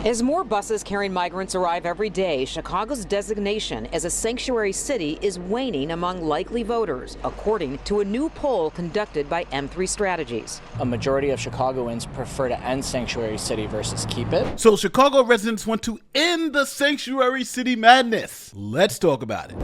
As more buses carrying migrants arrive every day, Chicago's designation as a sanctuary city is waning among likely voters, according to a new poll conducted by M3 Strategies. A majority of Chicagoans prefer to end sanctuary city versus keep it. So Chicago residents want to end the sanctuary city madness. Let's talk about it.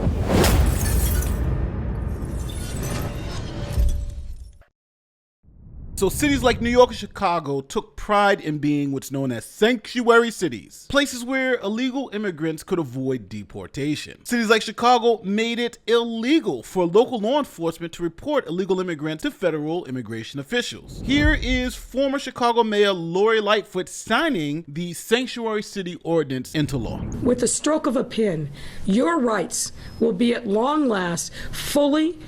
So cities like New York and Chicago took pride in being what's known as sanctuary cities, places where illegal immigrants could avoid deportation. Cities like Chicago made it illegal for local law enforcement to report illegal immigrants to federal immigration officials. Here is former Chicago Mayor Lori Lightfoot signing the sanctuary city ordinance into law. With the stroke of a pen, your rights will be at long last fully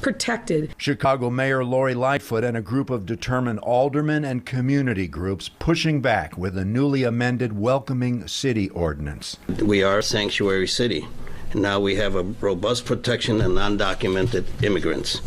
protected. Chicago Mayor Lori Lightfoot and a group of determined aldermen and community groups pushing back with a newly amended welcoming city ordinance. We are a sanctuary city, and now we have a robust protection of undocumented immigrants.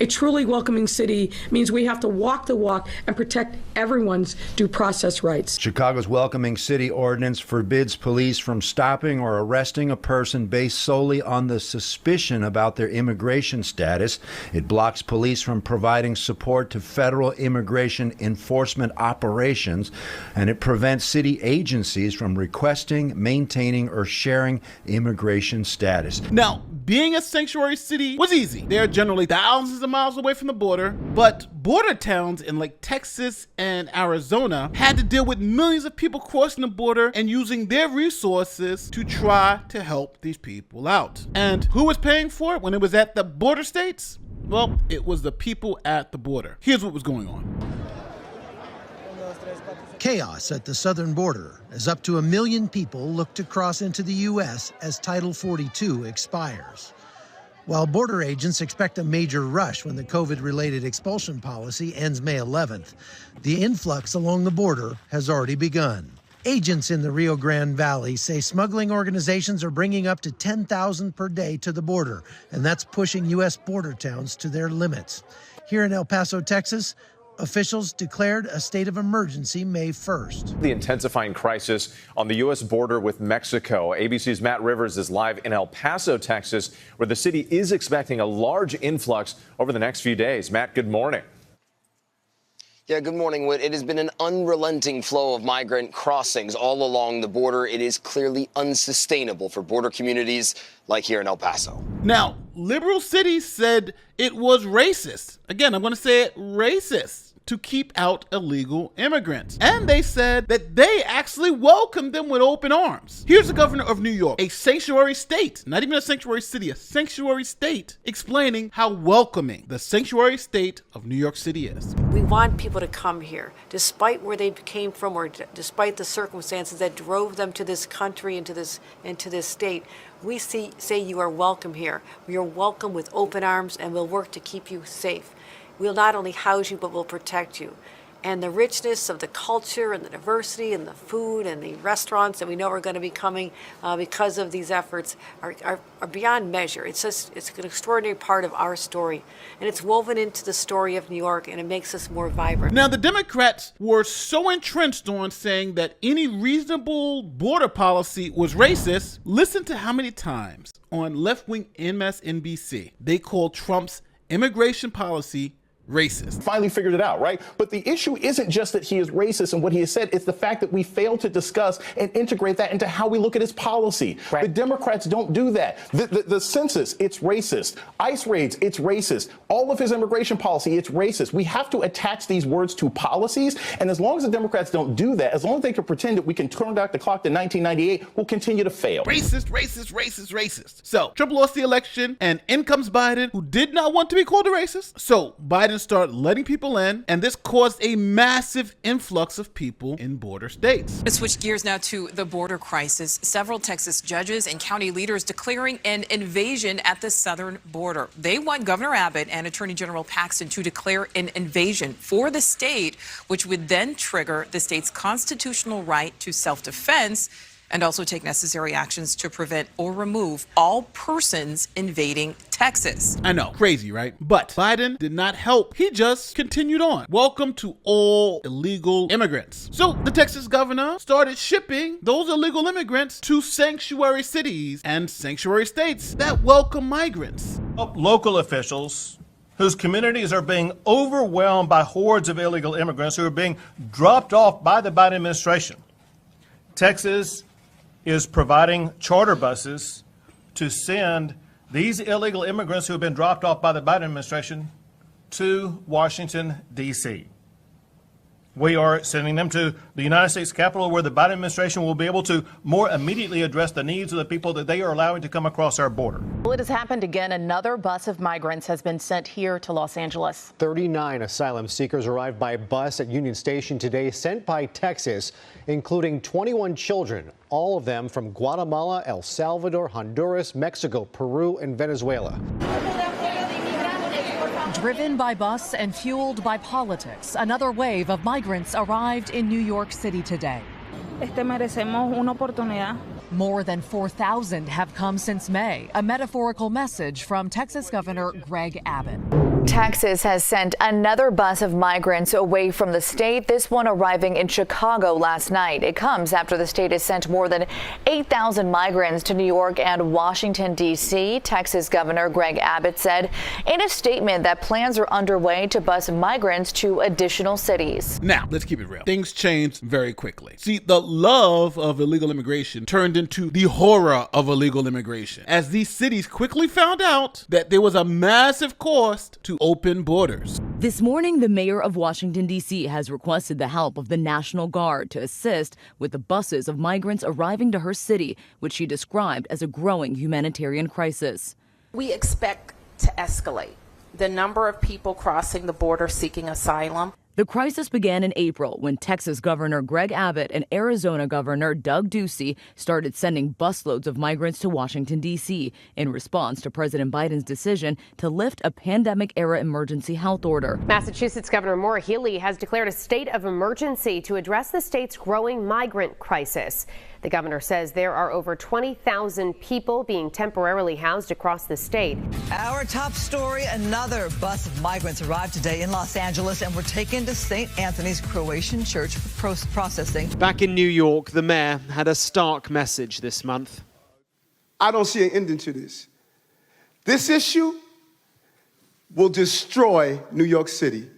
A truly welcoming city means we have to walk the walk and protect everyone's due process rights. Chicago's welcoming city ordinance forbids police from stopping or arresting a person based solely on the suspicion about their immigration status. It blocks police from providing support to federal immigration enforcement operations, and it prevents city agencies from requesting, maintaining, or sharing immigration status. Now, being a sanctuary city was easy. They're generally thousands of miles away from the border, but border towns in like Texas and Arizona had to deal with millions of people crossing the border and using their resources to try to help these people out. And who was paying for it when it was at the border states? Well, it was the people at the border. Here's what was going on. Chaos at the southern border as up to 1 million people look to cross into the U.S. as Title 42 expires. While border agents expect a major rush when the COVID-related expulsion policy ends May 11th, the influx along the border has already begun. Agents in the Rio Grande Valley say smuggling organizations are bringing up to 10,000 per day to the border, and that's pushing U.S. border towns to their limits. Here in El Paso, Texas, officials declared a state of emergency May 1st. The intensifying crisis on the U.S. border with Mexico. ABC's Matt Rivers is live in El Paso, Texas, where the city is expecting a large influx over the next few days. Matt, good morning. Yeah, good morning, Whit. It has been an unrelenting flow of migrant crossings all along the border. It is clearly unsustainable for border communities like here in El Paso. Now, liberal cities said it was racist. Again, I'm going to say it, racist, to keep out illegal immigrants. And they said that they actually welcomed them with open arms. Here's the governor of New York, a sanctuary state, not even a sanctuary city, a sanctuary state, explaining how welcoming the sanctuary state of New York City is. We want people to come here, despite where they came from or despite the circumstances that drove them to this country and to this state. We say you are welcome here. We are welcome with open arms, and we'll work to keep you safe. We'll not only house you, but we'll protect you. And the richness of the culture and the diversity and the food and the restaurants that we know are going to be coming because of these efforts are beyond measure. It's an extraordinary part of our story. And it's woven into the story of New York, and it makes us more vibrant. Now, the Democrats were so entrenched on saying that any reasonable border policy was racist. Listen to how many times on left-wing MSNBC they called Trump's immigration policy racist. Finally figured it out, right? But the issue isn't just that he is racist and what he has said. It's the fact that we failed to discuss and integrate that into how we look at his policy. Right. The Democrats don't do that. The census, it's racist. ICE raids, it's racist. All of his immigration policy, it's racist. We have to attach these words to policies. And as long as the Democrats don't do that, as long as they can pretend that we can turn back the clock to 1998, we'll continue to fail. Racist, racist, racist, racist. So Trump lost the election, and in comes Biden, who did not want to be called a racist. So Biden started letting people in, and this caused a massive influx of people in border states. Let's switch gears now to the border crisis. Several Texas judges and county leaders declaring an invasion at the southern border. They want Governor Abbott and Attorney General Paxton to declare an invasion for the state, which would then trigger the state's constitutional right to self-defense and also take necessary actions to prevent or remove all persons invading Texas. I know, crazy, right? But Biden did not help. He just continued on. Welcome to all illegal immigrants. So the Texas governor started shipping those illegal immigrants to sanctuary cities and sanctuary states that welcome migrants. Local officials whose communities are being overwhelmed by hordes of illegal immigrants who are being dropped off by the Biden administration. Texas is providing charter buses to send these illegal immigrants who have been dropped off by the Biden administration to Washington, D.C. We are sending them to the United States Capitol, where the Biden administration will be able to more immediately address the needs of the people that they are allowing to come across our border. Well, it has happened again. Another bus of migrants has been sent here to Los Angeles. 39 asylum seekers arrived by bus at Union Station today, sent by Texas, including 21 children, all of them from Guatemala, El Salvador, Honduras, Mexico, Peru, and Venezuela. Driven by bus and fueled by politics, another wave of migrants arrived in New York City today. Merecemos una oportunidad. More than 4,000 have come since May, a metaphorical message from Texas Governor Greg Abbott. Texas has sent another bus of migrants away from the state, this one arriving in Chicago last night. It comes after the state has sent more than 8,000 migrants to New York and Washington, D.C. Texas Governor Greg Abbott said in a statement that plans are underway to bus migrants to additional cities. Now, let's keep it real. Things changed very quickly. See, the love of illegal immigration turned into the horror of illegal immigration, as these cities quickly found out that there was a massive cost to open borders. This morning, the mayor of Washington, D.C. has requested the help of the National Guard to assist with the buses of migrants arriving to her city, which she described as a growing humanitarian crisis. We expect to escalate the number of people crossing the border seeking asylum. The crisis began in April when Texas Governor Greg Abbott and Arizona Governor Doug Ducey started sending busloads of migrants to Washington, D.C. in response to President Biden's decision to lift a pandemic-era emergency health order. Massachusetts Governor Maura Healey has declared a state of emergency to address the state's growing migrant crisis. The governor says there are over 20,000 people being temporarily housed across the state. Our top story, another bus of migrants arrived today in Los Angeles and were taken to St. Anthony's Croatian Church for processing. Back in New York, the mayor had a stark message this month. I don't see an ending to this. This issue will destroy New York City.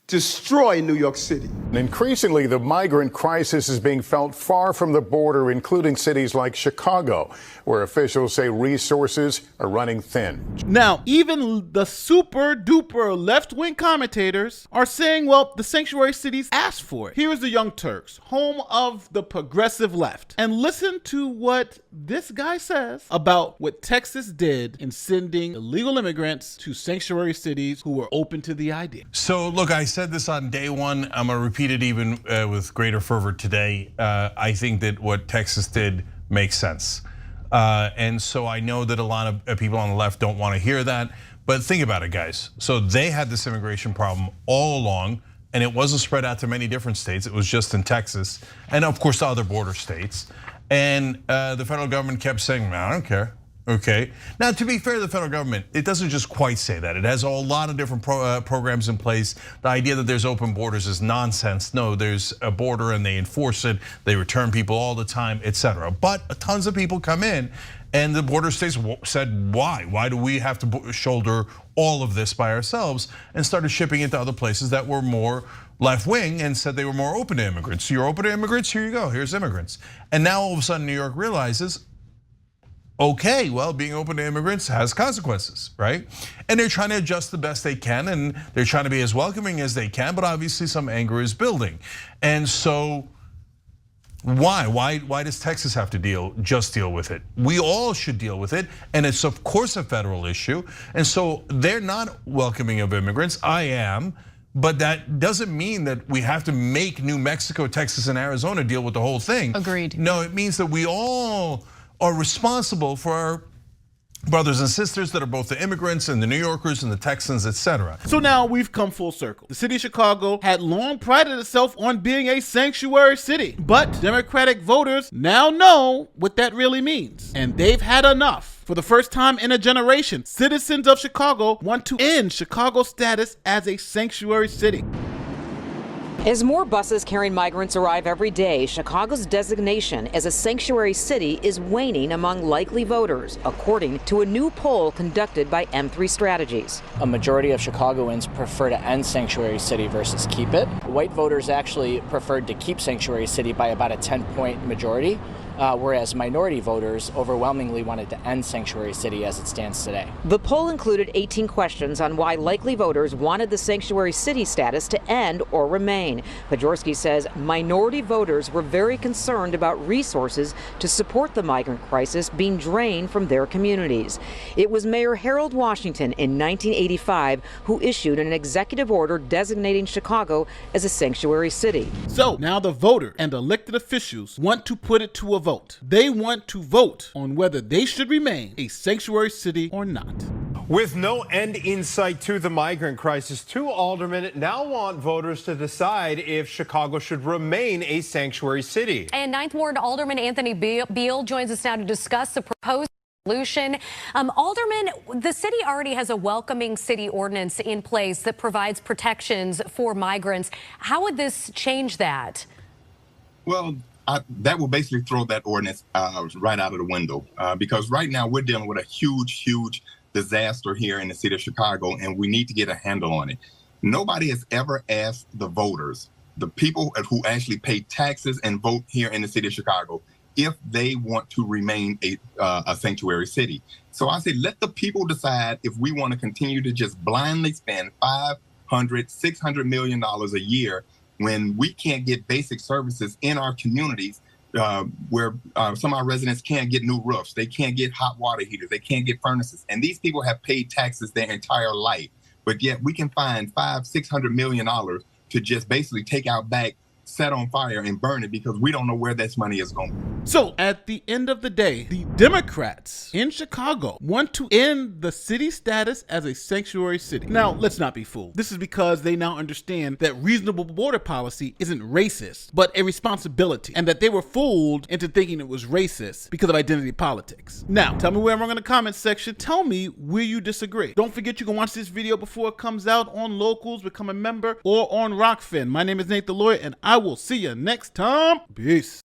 Destroy New York City. Increasingly, the migrant crisis is being felt far from the border, including cities like Chicago, where officials say resources are running thin. Now, even the super duper left-wing commentators are saying, well, the sanctuary cities asked for it. Here is the Young Turks, home of the progressive left. And listen to what this guy says about what Texas did in sending illegal immigrants to sanctuary cities who were open to the idea. So, look, I said this on day one. I'm going to repeat it even with greater fervor today. I think that what Texas did makes sense. And so I know that a lot of people on the left don't want to hear that. But think about it, guys. So they had this immigration problem all along, and it wasn't spread out to many different states. It was just in Texas and, of course, the other border states. And the federal government kept saying, I don't care. Okay. Now, to be fair to the federal government, it doesn't just quite say that. It has a lot of different programs in place. The idea that there's open borders is nonsense. No, there's a border and they enforce it. They return people all the time, etc. But tons of people come in, and the border states said, why? Why do we have to shoulder all of this by ourselves? And started shipping it to other places that were more left-wing and said they were more open to immigrants. So you're open to immigrants? Here you go. Here's immigrants. And now all of a sudden New York realizes, okay, well, being open to immigrants has consequences, right? And they're trying to adjust the best they can, and they're trying to be as welcoming as they can, but obviously some anger is building. And so why does Texas have to just deal with it? We all should deal with it, and it's of course a federal issue. And so they're not welcoming of immigrants. I am. But that doesn't mean that we have to make New Mexico, Texas, and Arizona deal with the whole thing. Agreed. No, it means that we all are responsible for our brothers and sisters that are both the immigrants and the New Yorkers and the Texans, etc. So now we've come full circle. The city of Chicago had long prided itself on being a sanctuary city, but Democratic voters now know what that really means, and they've had enough. For the first time in a generation, citizens of Chicago want to end Chicago's status as a sanctuary city. As more buses carrying migrants arrive every day, Chicago's designation as a sanctuary city is waning among likely voters, according to a new poll conducted by M3 Strategies. A majority of Chicagoans prefer to end sanctuary city versus keep it. White voters actually preferred to keep sanctuary city by about a 10-point majority, whereas minority voters overwhelmingly wanted to end sanctuary city as it stands today. The poll included 18 questions on why likely voters wanted the sanctuary city status to end or remain. Pajorski says minority voters were very concerned about resources to support the migrant crisis being drained from their communities. It was Mayor Harold Washington in 1985 who issued an executive order designating Chicago as a sanctuary city. So now the voter and elected officials want to put it to a vote. They want to vote on whether they should remain a sanctuary city or not. With no end in sight to the migrant crisis, 2 aldermen now want voters to decide if Chicago should remain a sanctuary city. And Ninth Ward Alderman Anthony Beal joins us now to discuss the proposed solution. Alderman, the city already has a welcoming city ordinance in place that provides protections for migrants. How would this change that? Well, that will basically throw that ordinance right out of the window because right now we're dealing with a huge disaster here in the city of Chicago, and we need to get a handle on it. Nobody has ever asked the voters, the people who actually pay taxes and vote here in the city of Chicago, if they want to remain a sanctuary city. So I say, let the people decide if we want to continue to just blindly spend $500, $600 million a year when we can't get basic services in our communities, where some of our residents can't get new roofs, they can't get hot water heaters, they can't get furnaces. And these people have paid taxes their entire life. But yet we can find $500-600 million to just basically take out back, set on fire and burn it because we don't know where this money is going. So at the end of the day, the Democrats in Chicago want to end the city status as a sanctuary city. Now, let's not be fooled. This is because they now understand that reasonable border policy isn't racist, but a responsibility, and that they were fooled into thinking it was racist because of identity politics. Now, tell me where I'm wrong in the comments section. Tell me where you disagree. Don't forget you can watch this video before it comes out on Locals, become a member, or on Rockfin. My name is Nate the Lawyer, and I will see you next time. Peace.